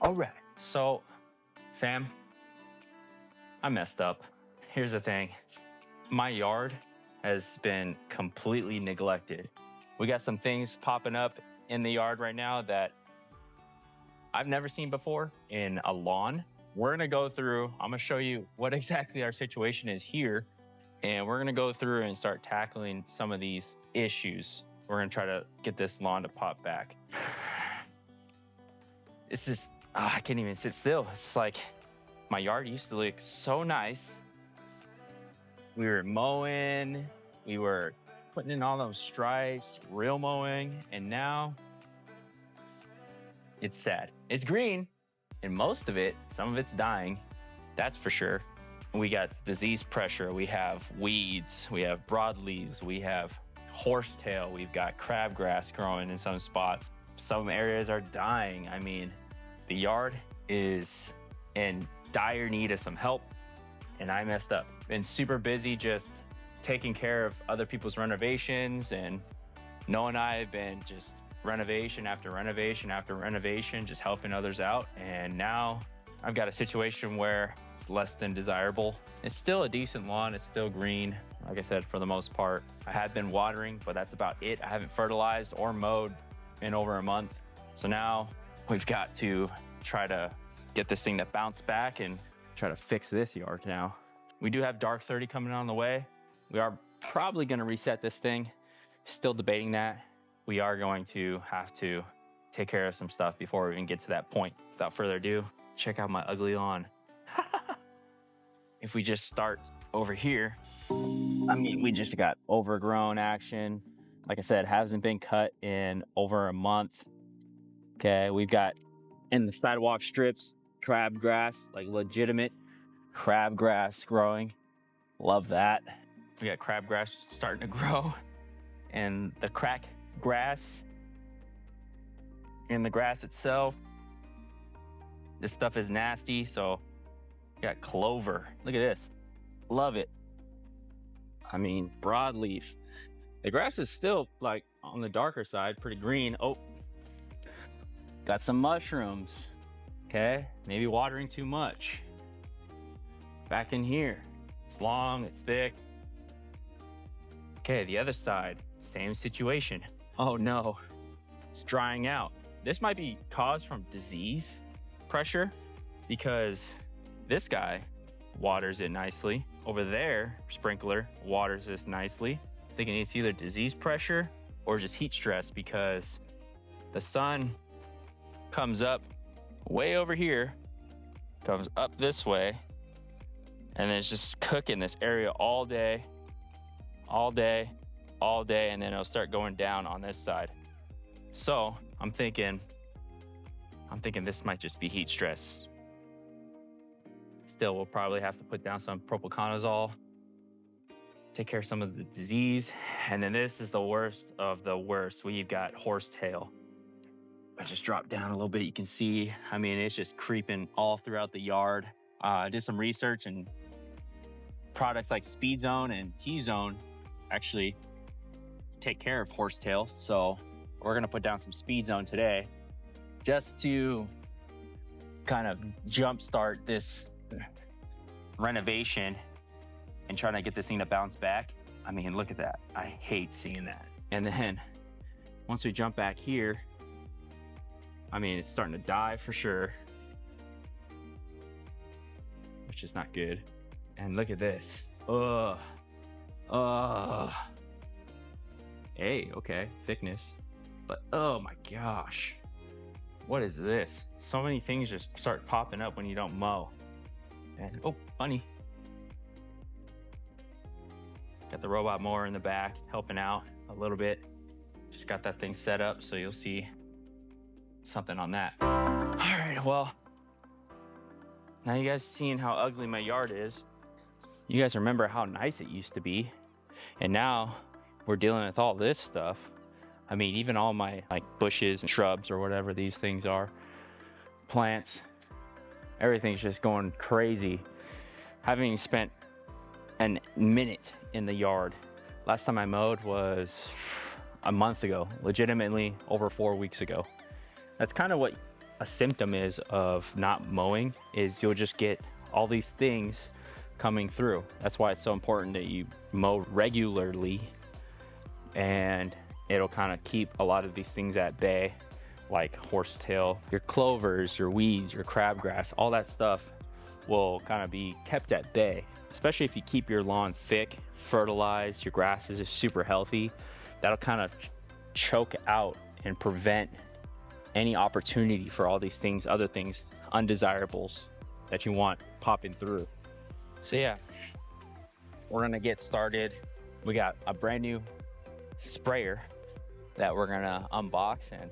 All right, so fam, I messed up. Here's the thing. My yard has been completely neglected. We got some things popping up in the yard right now that I've never seen before in a lawn. We're gonna go through, I'm gonna show you what exactly our situation is here, and we're gonna go through and start tackling some of these issues. We're gonna try to get this lawn to pop back. This is, I can't even sit still. It's like, my yard used to look so nice. We were mowing, we were putting in all those stripes, real mowing, and now it's sad. It's green, and most of it, some of it's dying, that's for sure. We got disease pressure, we have weeds, we have broadleaves, we have horsetail, we've got crabgrass growing in some spots. Some areas are dying. I mean, the yard is in dire need of some help, and I messed up. Been super busy just taking care of other people's renovations, and Noah and I have been just renovation after renovation after renovation, just helping others out. And now I've got a situation where it's less than desirable. It's still a decent lawn, it's still green. Like I said, for the most part, I have been watering, but that's about it. I haven't fertilized or mowed in over a month. So now we've got to try to get this thing to bounce back and try to fix this yard now. We do have dark 30 coming on the way. We are probably gonna reset this thing. Still debating that. We are going to have to take care of some stuff before we even get to that point. Without further ado, check out my ugly lawn. If we just start over here, I mean, we just got overgrown action. Like I said, hasn't been cut in over a month. Okay, we've got in the sidewalk strips, crabgrass, like legitimate crabgrass growing. Love that. We got crabgrass starting to grow, and the crack grass in the grass itself. This stuff is nasty, so we got clover. Look at this. Love it. I mean, broadleaf. The grass is still like on the darker side, pretty green. Oh, got some mushrooms. Okay, maybe watering too much. Back in here, it's long, it's thick. Okay, the other side, same situation. Oh no, it's drying out. This might be caused from disease pressure, because this guy waters it nicely. Over there, sprinkler waters this nicely. I'm thinking it's either disease pressure or just heat stress, because the sun comes up way over here, comes up this way, and then it's just cooking this area all day, all day, all day, and then it'll start going down on this side. So I'm thinking this might just be heat stress. Still, we'll probably have to put down some propiconazole, take care of some of the disease. And then this is the worst of the worst. We've got horsetail. I just dropped down a little bit. You can see, I mean, it's just creeping all throughout the yard. I did some research, and products like Speedzone and T-Zone actually take care of horsetail. So we're gonna put down some Speedzone today just to kind of jumpstart this renovation and trying to get this thing to bounce back. I mean, look at that. I hate seeing that. And then once we jump back here, I mean, it's starting to die for sure, which is not good. And look at this. Ugh. Hey, okay, thickness. But oh my gosh. What is this? So many things just start popping up when you don't mow. And oh, bunny. Got the robot mower in the back, helping out a little bit. Just got that thing set up, so you'll see something on that. All right, well, now you guys seeing how ugly my yard is. You guys remember how nice it used to be. And now we're dealing with all this stuff. I mean, even all my like bushes and shrubs or whatever these things are, plants, everything's just going crazy. Having spent a minute in the yard. Last time I mowed was a month ago, legitimately over 4 weeks ago. That's kind of what a symptom is of not mowing is you'll just get all these things coming through. That's why it's so important that you mow regularly, and it'll kind of keep a lot of these things at bay, like horsetail, your clovers, your weeds, your crabgrass, all that stuff will kind of be kept at bay, especially if you keep your lawn thick, fertilized, your grasses are super healthy. That'll kind of choke out and prevent any opportunity for all these things, other things, undesirables that you want popping through. So yeah, we're gonna get started. We got a brand new sprayer that we're gonna unbox and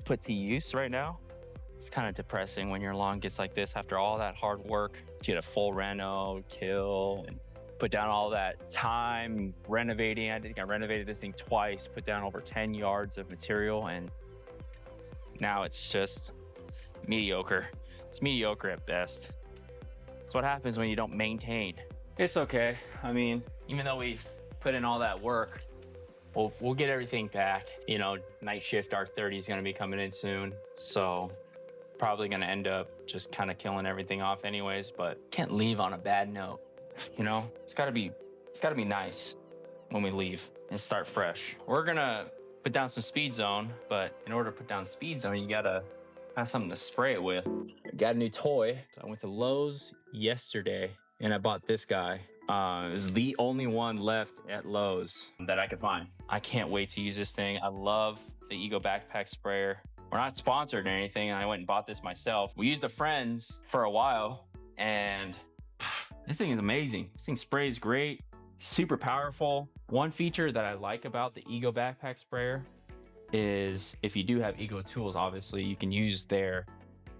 put to use right now. It's kind of depressing when your lawn gets like this after all that hard work to get a full reno, kill, and put down all that time renovating. I think I renovated this thing twice, put down over 10 yards of material, and now it's just mediocre. It's mediocre at best. It's what happens when you don't maintain. It's okay. I mean, even though we put in all that work, we'll get everything back. You know, night shift R30 is gonna be coming in soon, so probably gonna end up just kind of killing everything off anyways, but can't leave on a bad note. You know, it's gotta be nice when we leave and start fresh. We're gonna put down some Speedzone, but in order to put down Speedzone, you gotta have something to spray it with. I got a new toy. So I went to Lowe's yesterday and I bought this guy. It was the only one left at Lowe's that I could find. I can't wait to use this thing. I love the Ego backpack sprayer. We're not sponsored or anything. I went and bought this myself. We used a friend's for a while, and this thing is amazing. This thing sprays great, super powerful. One feature that I like about the Ego backpack sprayer is if you do have Ego tools, obviously you can use their,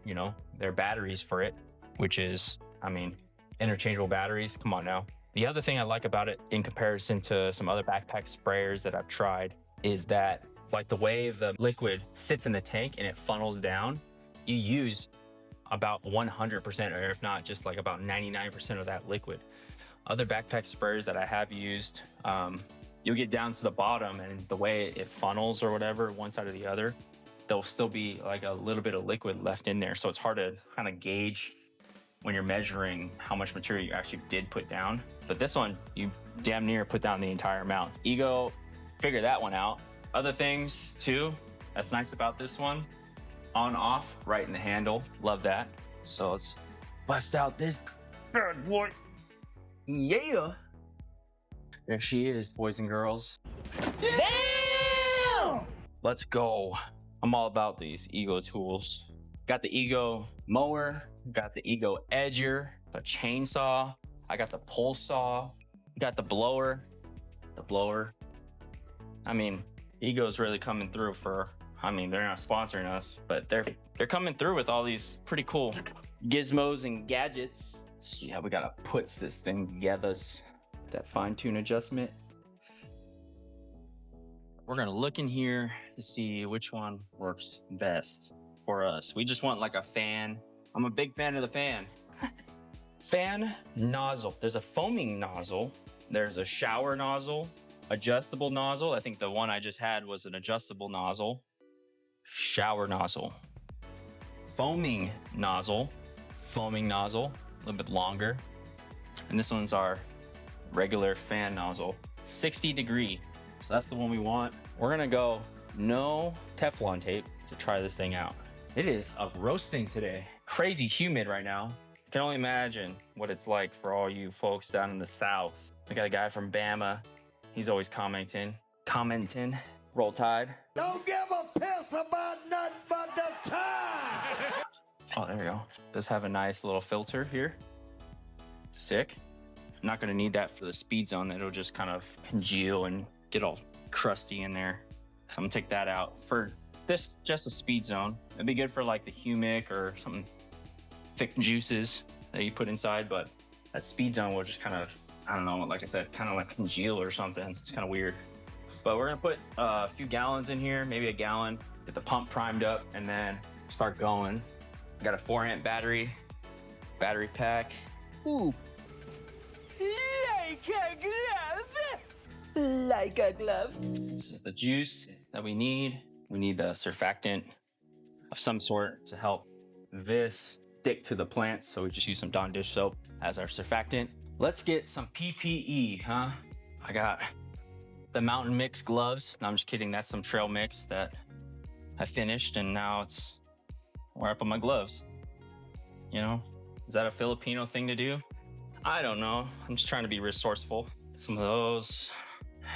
you know, their batteries for it, which is, I mean, interchangeable batteries. Come on now. The other thing I like about it in comparison to some other backpack sprayers that I've tried is that, like, the way the liquid sits in the tank and it funnels down, you use about 100%, or if not just like about 99% of that liquid. Other backpack sprayers that I have used, you'll get down to the bottom and the way it funnels or whatever, one side or the other, there'll still be like a little bit of liquid left in there. So it's hard to kind of gauge when you're measuring how much material you actually did put down. But this one, you damn near put down the entire amount. Ego, figure that one out. Other things too, that's nice about this one, on off, right in the handle, love that. So let's bust out this bad boy. Yeah. There she is, boys and girls. Damn! Let's go. I'm all about these Ego tools. Got the Ego mower, got the Ego edger, the chainsaw, I got the pole saw, got the blower. I mean, Ego's really coming through for, I mean, they're not sponsoring us, but they're coming through with all these pretty cool gizmos and gadgets. See how we gotta put this thing together. That fine tune adjustment. We're gonna look in here to see which one works best for us. We just want like a fan. I'm a big fan of the fan. Fan nozzle. There's a foaming nozzle. There's a shower nozzle, adjustable nozzle. I think the one I just had was an adjustable nozzle. Shower nozzle. Foaming nozzle. Foaming nozzle, a little bit longer. And this one's our regular fan nozzle. 60 degree. So that's the one we want. We're gonna go no Teflon tape to try this thing out. It is roasting today. Crazy humid right now. I can only imagine what it's like for all you folks down in the South. We got a guy from Bama. He's always commenting. Roll Tide. Don't give a piss about nothing but the tide. Oh, there we go. Does have a nice little filter here. Sick. I'm not gonna need that for the Speedzone. It'll just kind of congeal and get all crusty in there. So I'm gonna take that out. For this, just a Speedzone. It'd be good for like the humic or something thick juices that you put inside, but that Speedzone will just kind of, I don't know, like I said, kind of like congeal or something. It's kind of weird. But we're gonna put a few gallons in here, maybe a gallon, get the pump primed up, and then start going. Got a 4-amp battery pack. Ooh. Like a glove. Like a glove. This is the juice that we need. We need the surfactant. of some sort to help this stick to the plants. So we just use some Dawn dish soap as our surfactant. Let's get some PPE, huh? I got the Mountain Mix gloves. No, I'm just kidding. That's some trail mix that I finished, and now it's wear up on my gloves. You know, is that a Filipino thing to do? I don't know. I'm just trying to be resourceful. Some of those.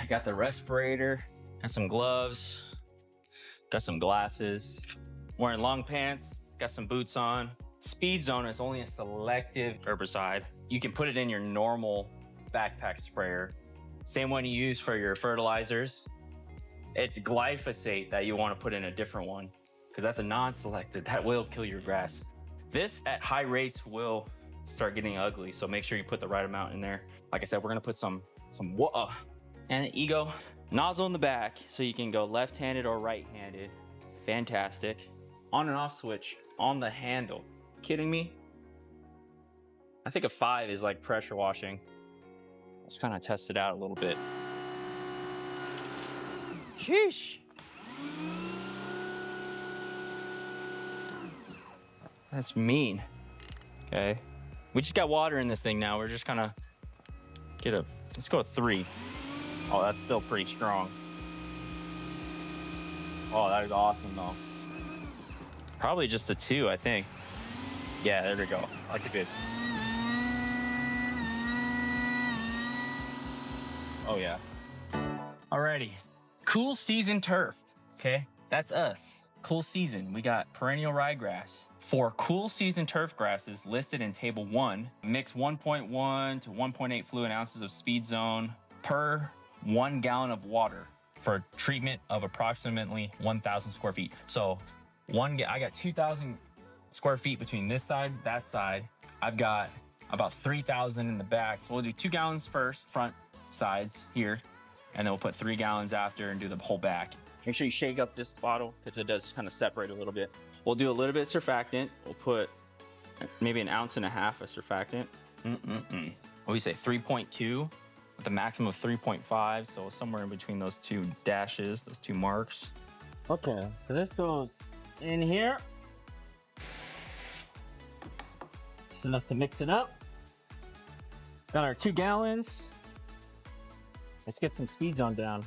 I got the respirator, got some gloves, got some glasses, wearing long pants, got some boots on. Speedzone is only a selective herbicide. You can put it in your normal backpack sprayer. Same one you use for your fertilizers. It's glyphosate that you want to put in a different one, because that's a non-selective. That will kill your grass. This at high rates will start getting ugly, so make sure you put the right amount in there. Like I said, we're gonna put some and an ego nozzle in the back, so you can go left-handed or right-handed. Fantastic. On and off switch on the handle. Kidding me? I think a 5 is like pressure washing. Let's kind of test it out a little bit. Sheesh. That's mean. Okay. We just got water in this thing now. We're just kind of let's go with 3. Oh, that's still pretty strong. Oh, that is awesome though. Probably just a 2, I think. Yeah, there we go. That's a good. Oh yeah. Alrighty. Cool season turf. Okay, that's us. Cool season. We got perennial ryegrass. For cool season turf grasses listed in table 1, mix 1.1 to 1.8 fluid ounces of Speedzone per 1 gallon of water for treatment of approximately 1,000 square feet. So I got 2,000 square feet between this side, that side. I've got about 3,000 in the back. So we'll do 2 gallons first, front sides here, and then we'll put 3 gallons after and do the whole back. Make sure you shake up this bottle because it does kind of separate a little bit. We'll do a little bit of surfactant. We'll put maybe 1.5 ounces of surfactant. What do you say, 3.2 with a maximum of 3.5. So somewhere in between those 2 dashes, those 2 marks. Okay, so this goes in here. Just enough to mix it up. Got our 2 gallons. Let's get some Speedzone down.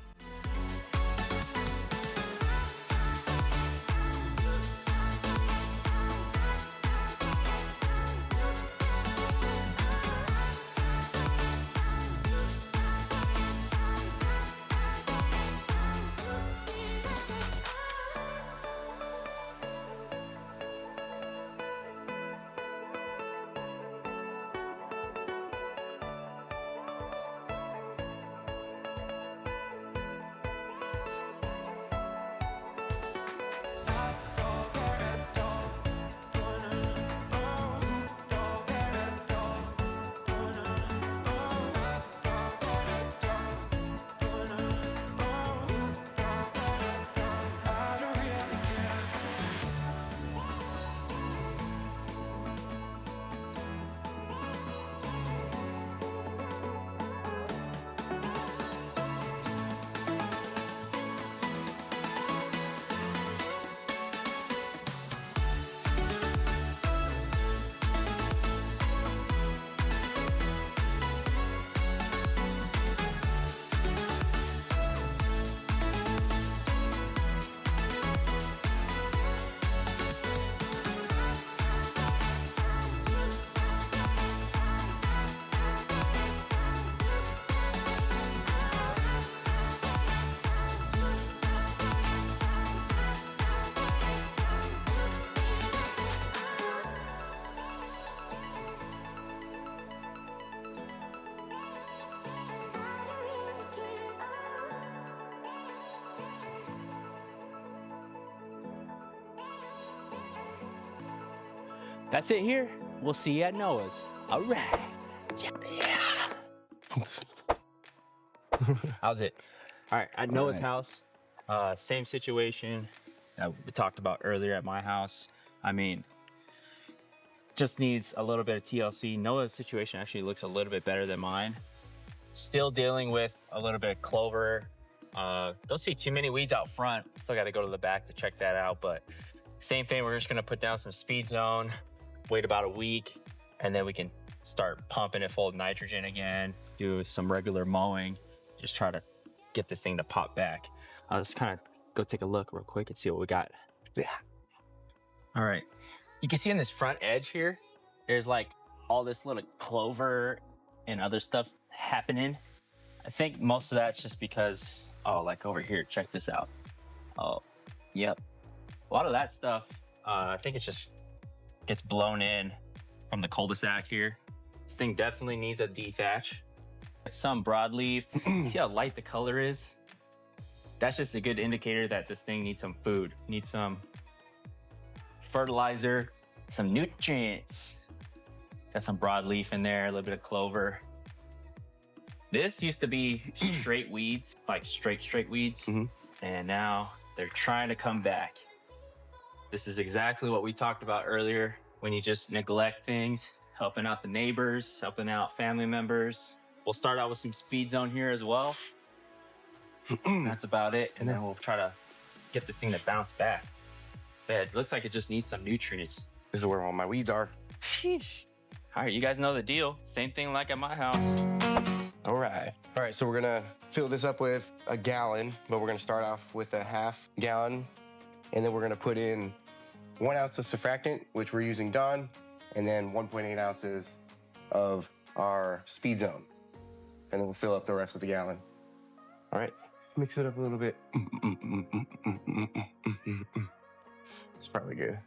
That's it here. We'll see you at Noah's. All right. Yeah. How's it? All right, at Noah's house, same situation that we talked about earlier at my house. I mean, just needs a little bit of TLC. Noah's situation actually looks a little bit better than mine. Still dealing with a little bit of clover. Don't see too many weeds out front. Still got to go to the back to check that out, but Same thing, we're just gonna put down some Speedzone, wait about a week, and then we can start pumping it full of nitrogen again, do some regular mowing, just try to get this thing to pop back. Let's kind of go take a look real quick and see what we got. Yeah. All right, you can see on this front edge here, there's like all this little clover and other stuff happening. I think most of that's just because, oh, like over here, check this out. Oh, yep. A lot of that stuff, I think it just gets blown in from the cul-de-sac here. This thing definitely needs a dethatch. Some broadleaf, see how light the color is? That's just a good indicator that this thing needs some food, needs some fertilizer, some nutrients. Got some broadleaf in there, a little bit of clover. This used to be straight weeds, like straight weeds. And now they're trying to come back. This is exactly what we talked about earlier, when you just neglect things, helping out the neighbors, helping out family members. We'll start out with some Speedzone here as well. That's about it. And then we'll try to get this thing to bounce back. Yeah, it looks like it just needs some nutrients. This is where all my weeds are. Sheesh. All right, you guys know the deal. Same thing like at my house. All right, so we're gonna fill this up with a gallon, but we're gonna start off with a half gallon, and then we're gonna put in 1 ounce of surfactant, which we're using Dawn, and then 1.8 ounces of our Speedzone. And then we'll fill up the rest of the gallon. All right, mix it up a little bit. It's probably good.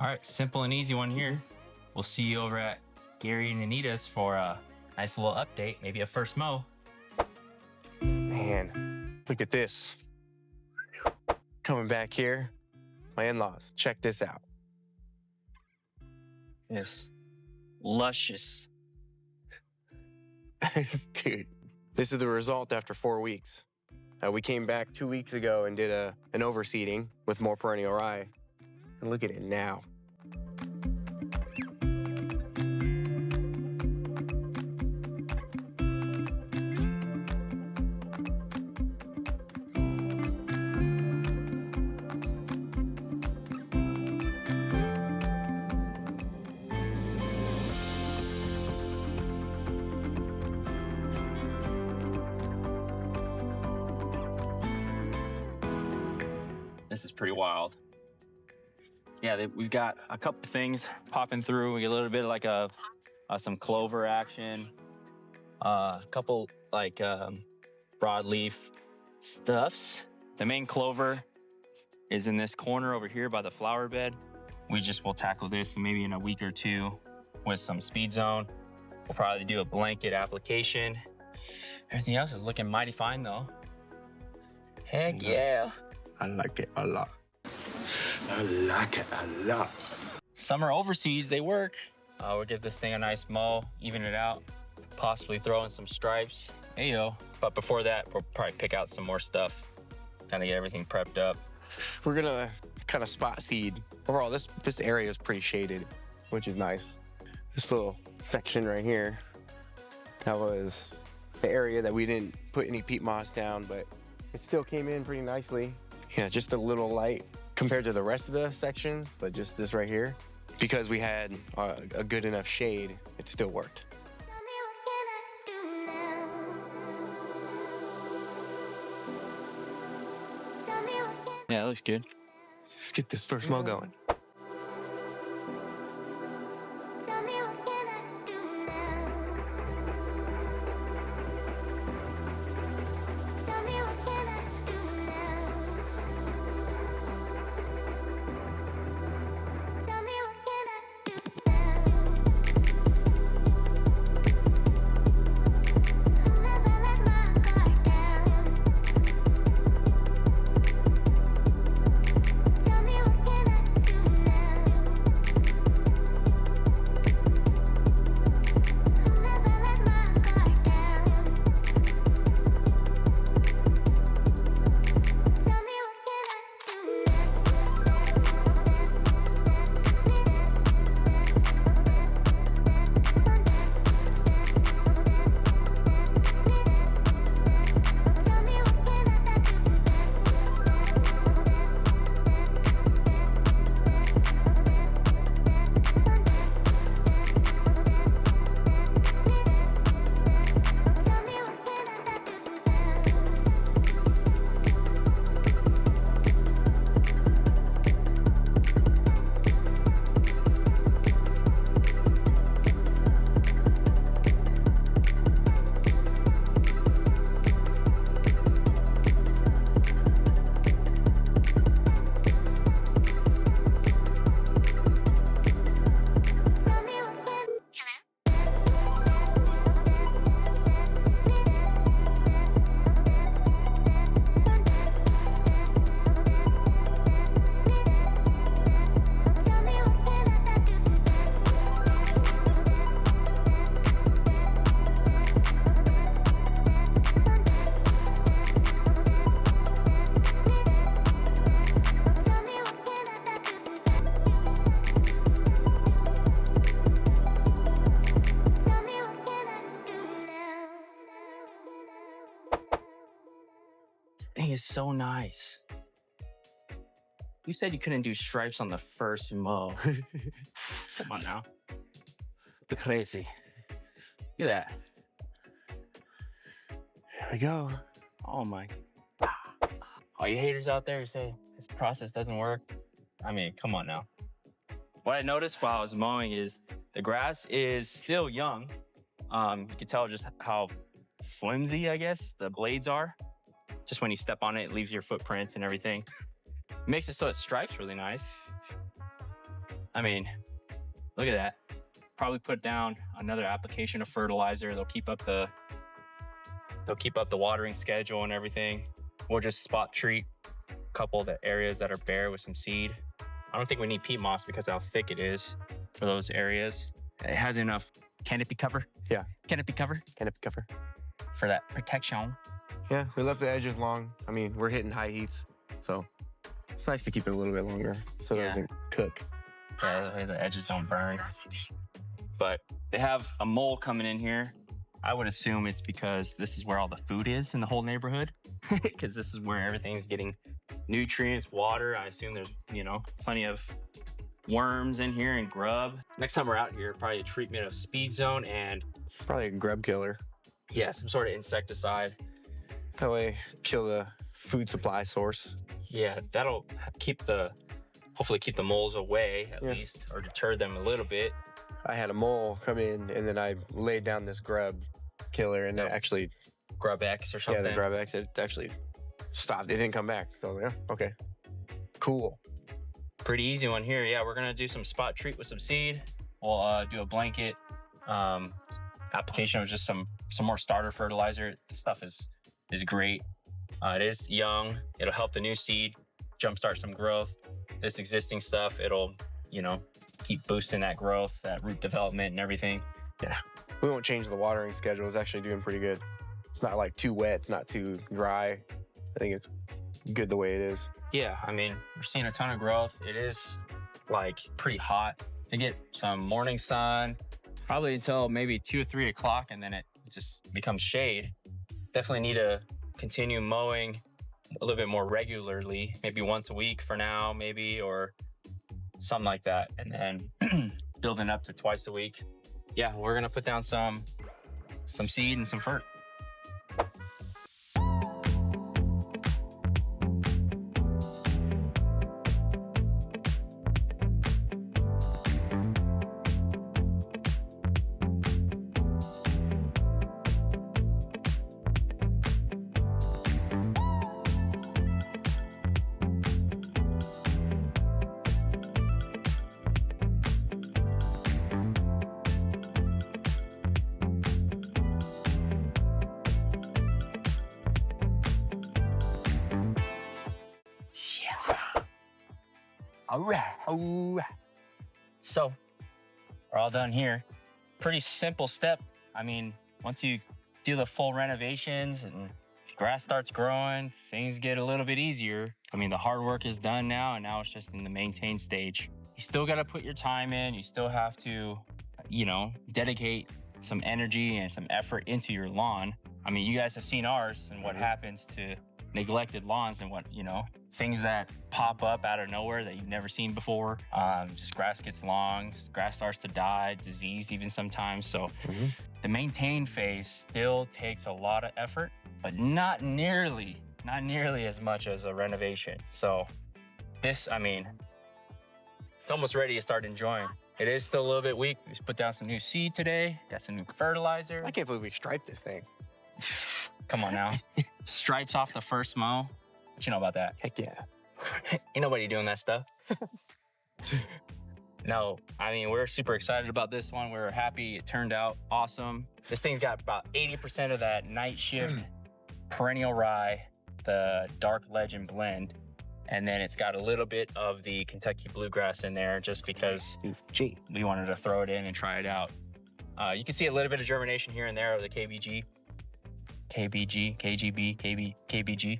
All right, simple and easy one here. We'll see you over at Gary and Anita's for a nice little update, maybe a first mow. Man, look at this. Coming back here, my in-laws, check this out. Yes, luscious. Dude, this is the result after 4 weeks. We came back 2 weeks ago and did an overseeding with more perennial rye. And look at it now. This is pretty wild. Yeah, we've got a couple things popping through. We get a little bit like some clover action, a couple like broadleaf stuffs. The main clover is in this corner over here by the flower bed. We just will tackle this maybe in a week or two with some Speedzone. We'll probably do a blanket application. Everything else is looking mighty fine though. Heck yeah. I like it a lot. I like it a lot. Summer overseas, they work. We'll give this thing a nice mow, even it out, possibly throw in some stripes. Hey yo. But before that, we'll probably pick out some more stuff, kind of get everything prepped up. We're gonna kind of spot seed. Overall, this area is pretty shaded, which is nice. This little section right here, That was the area that we didn't put any peat moss down, but it still came in pretty nicely. Yeah, just a little light compared to the rest of the section, but just this right here. Because we had a good enough shade, it still worked. Yeah, it looks good. Let's get this first mow going. Thing is so nice. You said you couldn't do stripes on the first mow. Come on now. Be crazy. Look at that. There we go. Oh my. All you haters out there who say this process doesn't work. I mean, come on now. What I noticed while I was mowing is the grass is still young. You can tell just how flimsy, I guess, the blades are. Just when you step on it, it leaves your footprints and everything. Makes it so it stripes really nice. I mean, look at that. Probably put down another application of fertilizer. They'll keep up the watering schedule and everything. We'll just spot treat a couple of the areas that are bare with some seed. I don't think we need peat moss because of how thick it is for those areas. It has enough canopy cover. Yeah. Canopy cover Canopy cover. for that protection. Yeah, we left the edges long. I mean, we're hitting high heats, so it's nice to keep it a little bit longer so it doesn't cook. Yeah, the edges don't burn. But they have a mole coming in here. I would assume it's because this is where all the food is in the whole neighborhood. Because this is where everything's getting nutrients, water. I assume there's, plenty of worms in here and grub. Next time we're out here, probably a treatment of Speedzone and Probably a grub killer. yeah, some sort of insecticide. That way, kill the food supply source. Yeah, that'll hopefully keep the moles away at least, or deter them a little bit. I had a mole come in, and then I laid down this grub killer, and it actually, Grub X or something. yeah, the grub X, it actually stopped. It didn't come back. So yeah, okay, cool. Pretty easy one here. Yeah, we're gonna do some spot treat with some seed. We'll do a blanket application of just some more starter fertilizer. This stuff is great. It is young. It'll help the new seed jumpstart some growth. This existing stuff, it'll keep boosting that growth, that root development and everything. Yeah, we won't change the watering schedule. It's actually doing pretty good. It's not like too wet. It's not too dry. I think it's good the way it is. Yeah, I mean, we're seeing a ton of growth. It is like pretty hot. To get some morning sun, probably until maybe 2 or 3 o'clock, and then it it just becomes shade. Definitely need to continue mowing a little bit more regularly, maybe once a week for now, maybe, or something like that. And then building up to twice a week. Yeah, we're gonna put down some seed and some fert. All right. So we're all done here. Pretty simple step. I mean, once you do the full renovations and grass starts growing, things get a little bit easier. I mean, the hard work is done now, and now it's just in the maintain stage. You still got to put your time in. You still have to, you know, dedicate some energy and some effort into your lawn. I mean, you guys have seen ours and what happens to neglected lawns and what, you know, things that pop up out of nowhere that you've never seen before. Just grass gets long, grass starts to die, disease even sometimes. So the maintain phase still takes a lot of effort, but not nearly as much as a renovation. So this, I mean, it's almost ready to start enjoying. It is still a little bit weak. We just put down some new seed today, got some new fertilizer. I can't believe we striped this thing. Come on now. Stripes off the first mow. What you know about that? Heck yeah. Ain't nobody doing that stuff. No, I mean, we're super excited about this one. We're happy it turned out awesome. This thing's got about 80% of that night shift perennial rye, the dark legend blend. And then it's got a little bit of the Kentucky bluegrass in there just because we wanted to throw it in and try it out. You can see a little bit of germination here and there of the KBG. KBG, KGB, KBG.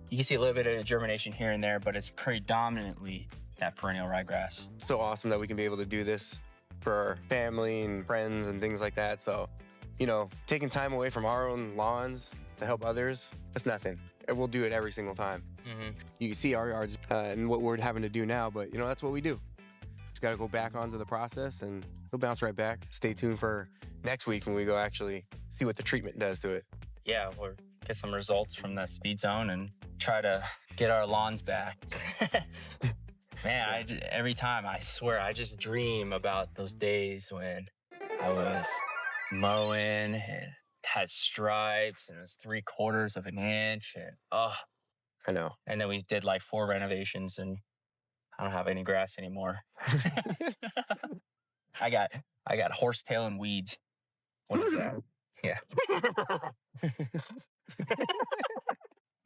You can see a little bit of germination here and there, but it's predominantly that perennial ryegrass. So awesome that we can be able to do this for our family and friends and things like that. So, you know, taking time away from our own lawns to help others, that's nothing. And we'll do it every single time. You can see our yards and what we're having to do now, but you know, that's what we do. Just gotta go back onto the process and we'll bounce right back. Stay tuned for next week when we go actually see what the treatment does to it. Yeah, we'll get some results from that Speedzone and try to get our lawns back. Man, every time, I swear, I just dream about those days when I was mowing and had stripes and it was 3/4 of an inch and I know. And then we did like 4 renovations and I don't have any grass anymore. I got horsetail and weeds. What is that? Yeah.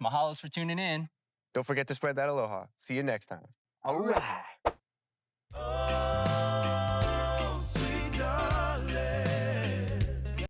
Mahalos for tuning in. Don't forget to spread that aloha. See you next time. All right.